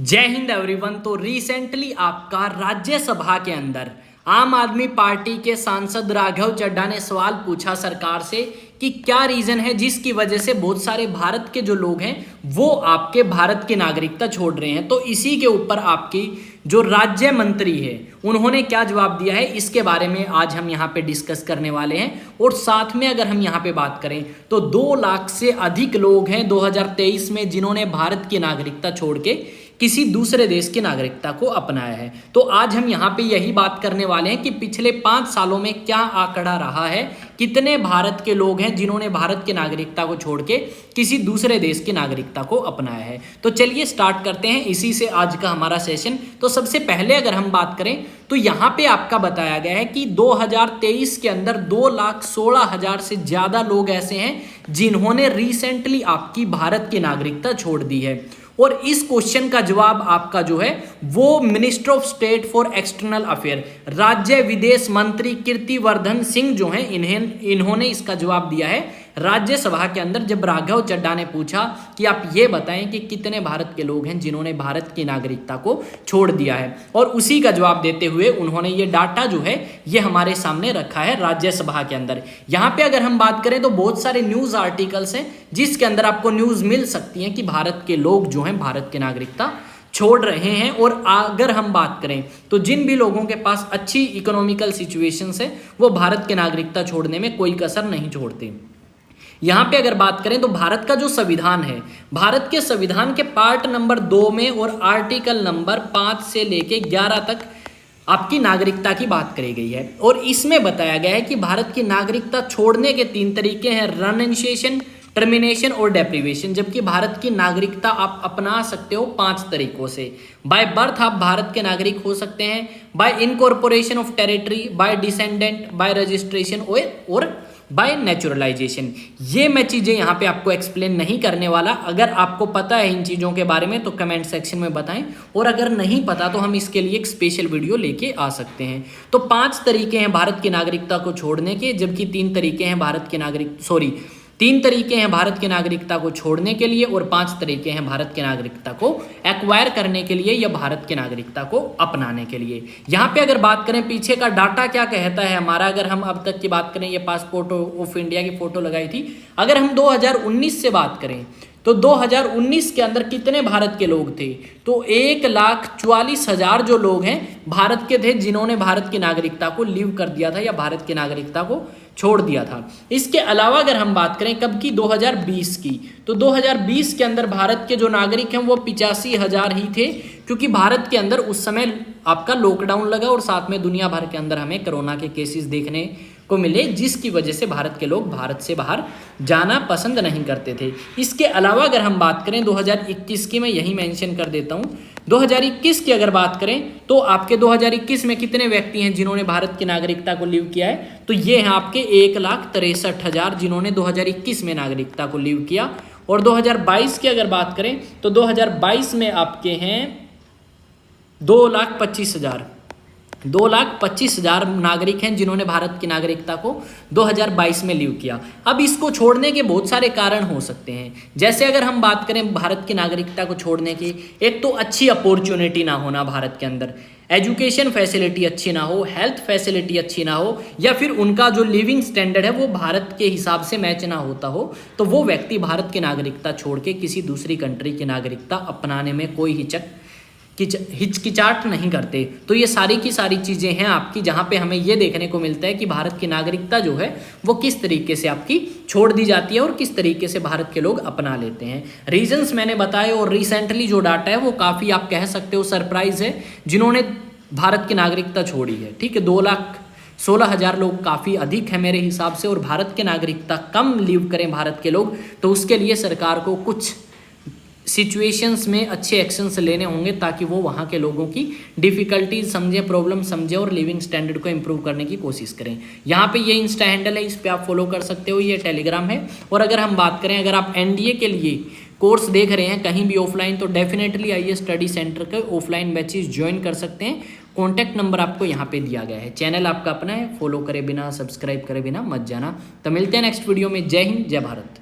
जय हिंद एवरीवन। तो रिसेंटली आपका राज्यसभा के अंदर आम आदमी पार्टी के सांसद राघव चड्ढा ने सवाल पूछा सरकार से कि क्या रीजन है जिसकी वजह से बहुत सारे भारत के जो लोग हैं वो आपके भारत की नागरिकता छोड़ रहे हैं। तो इसी के ऊपर आपकी जो राज्य मंत्री है उन्होंने क्या जवाब दिया है इसके बारे में आज हम यहाँ पे डिस्कस करने वाले हैं। और साथ में अगर हम यहाँ पे बात करें तो 2 लाख से अधिक लोग हैं 2023 में जिन्होंने भारत की नागरिकता छोड़ के किसी दूसरे देश की नागरिकता को अपनाया है। तो आज हम यहाँ पे यही बात करने वाले हैं कि पिछले 5 सालों में क्या आंकड़ा रहा है, कितने भारत के लोग हैं जिन्होंने भारत की नागरिकता को छोड़ के किसी दूसरे देश की नागरिकता को अपनाया है। तो चलिए स्टार्ट करते हैं इसी से आज का हमारा सेशन। तो सबसे पहले अगर हम बात करें तो यहाँ पे आपका बताया गया है कि 2023 के अंदर 2,16,000 से ज्यादा लोग ऐसे हैं जिन्होंने रिसेंटली आपकी भारत की नागरिकता छोड़ दी है। और इस क्वेश्चन का जवाब आपका जो है वो minister of state for external affair राज्य विदेश मंत्री कीर्तिवर्धन सिंह जो हैं इन्होंने इसका जवाब दिया है राज्यसभा के अंदर। जब राघव चड्ढा ने पूछा कि आप ये बताएं कि कितने भारत के लोग हैं जिन्होंने भारत की नागरिकता को छोड़ दिया है, और उसी का जवाब देते हुए उन्होंने ये डाटा जो है ये हमारे सामने रखा है राज्यसभा के अंदर। यहाँ पे अगर हम बात करें तो बहुत सारे न्यूज आर्टिकल्स हैं जिसके अंदर आपको न्यूज मिल सकती है कि भारत के लोग जो हैं भारत की नागरिकता छोड़ रहे हैं। और अगर हम बात करें तो जिन भी लोगों के पास अच्छी इकोनॉमिकल सिचुएशंस है वो भारत की नागरिकता छोड़ने में कोई कसर नहीं छोड़ते। यहाँ पे अगर बात करें तो भारत का जो संविधान है, भारत के संविधान के पार्ट नंबर 2 में और आर्टिकल नंबर 5 से लेके 11 तक आपकी नागरिकता की बात करी गई है। और इसमें बताया गया है कि भारत की नागरिकता छोड़ने के 3 तरीके हैं, रेनुंसिएशन, टर्मिनेशन और डेप्रीवेशन। जबकि भारत की नागरिकता आप अपना सकते हो 5 तरीकों से। बाय बर्थ आप भारत के नागरिक हो सकते हैं, by incorporation of territory, by descendant, by registration और बाय नेचुरलाइजेशन। ये मैं चीज़ें यहाँ पे आपको एक्सप्लेन नहीं करने वाला। अगर आपको पता है इन चीज़ों के बारे में तो कमेंट सेक्शन में बताएं, और अगर नहीं पता तो हम इसके लिए एक स्पेशल वीडियो लेके आ सकते हैं। तो 5 तरीके हैं भारत की नागरिकता को छोड़ने के, जबकि 3 तरीके हैं भारत की नागरिकता को छोड़ने के लिए और 5 तरीके हैं भारत की नागरिकता को एक्वायर करने के लिए या भारत की नागरिकता को अपनाने के लिए। यहाँ पे अगर बात करें पीछे का डाटा क्या कहता है हमारा, अगर हम अब तक की बात करें, ये पासपोर्ट ऑफ इंडिया की फोटो लगाई थी। अगर हम 2019 से बात करें तो 2019 के अंदर कितने भारत के लोग थे, तो 1,44,000 जो लोग हैं भारत के थे जिन्होंने भारत की नागरिकता को लीव कर दिया था या भारत की नागरिकता को छोड़ दिया था। इसके अलावा अगर हम बात करें कब की, 2020 की, तो 2020 के अंदर भारत के जो नागरिक हैं वो 85,000 ही थे, क्योंकि भारत के अंदर उस समय आपका लॉकडाउन लगा और साथ में दुनिया भर के अंदर हमें कोरोना के केसेस देखने को मिले, जिसकी वजह से भारत के लोग भारत से बाहर जाना पसंद नहीं करते थे। इसके अलावा अगर हम बात करें 2021 की, मैं यही मेंशन कर देता हूँ, 2021 की अगर बात करें तो आपके 2021 में कितने व्यक्ति हैं जिन्होंने भारत की नागरिकता को लीव किया है, तो ये हैं आपके 1,63,000 जिन्होंने 2021 में नागरिकता को लीव किया। और 2022 की अगर बात करें तो 2022 में आपके हैं 2,25,000 नागरिक हैं जिन्होंने भारत की नागरिकता को 2022 में लीव किया। अब इसको छोड़ने के बहुत सारे कारण हो सकते हैं। जैसे अगर हम बात करें भारत की नागरिकता को छोड़ने की, एक तो अच्छी अपॉर्चुनिटी ना होना भारत के अंदर, एजुकेशन फैसिलिटी अच्छी ना हो, हेल्थ फैसिलिटी अच्छी ना हो, या फिर उनका जो लिविंग स्टैंडर्ड है वो भारत के हिसाब से मैच ना होता हो, तो वो व्यक्ति भारत की नागरिकता छोड़ के किसी दूसरी कंट्री की नागरिकता अपनाने में कोई हिचकिचाहट नहीं करते। तो ये सारी की सारी चीज़ें हैं आपकी, जहाँ पे हमें ये देखने को मिलता है कि भारत की नागरिकता जो है वो किस तरीके से आपकी छोड़ दी जाती है और किस तरीके से भारत के लोग अपना लेते हैं। रीजंस मैंने बताए, और रिसेंटली जो डाटा है वो काफ़ी आप कह सकते हो सरप्राइज है जिन्होंने भारत की नागरिकता छोड़ी है। ठीक है, 2,16,000 लोग काफ़ी अधिक है मेरे हिसाब से, और भारत की नागरिकता कम लीव करें भारत के लोग तो उसके लिए सरकार को कुछ सिचुएशंस में अच्छे एक्शंस लेने होंगे ताकि वो वहाँ के लोगों की डिफिकल्टीज समझे, प्रॉब्लम समझे और लिविंग स्टैंडर्ड को इंप्रूव करने की कोशिश करें। यहाँ पे ये इंस्टा हैंडल है, इस पे आप फॉलो कर सकते हो, ये टेलीग्राम है। और अगर हम बात करें, अगर आप एनडीए के लिए कोर्स देख रहे हैं कहीं भी ऑफलाइन, तो डेफिनेटली आइए स्टडी सेंटर के ऑफलाइन बैचेस ज्वाइन कर सकते हैं। कॉन्टैक्ट नंबर आपको यहाँ पे दिया गया है। चैनल आपका अपना है, फॉलो करे बिना, सब्सक्राइब करे बिना मत जाना। तो मिलते हैं नेक्स्ट वीडियो में। जय हिंद, जय भारत।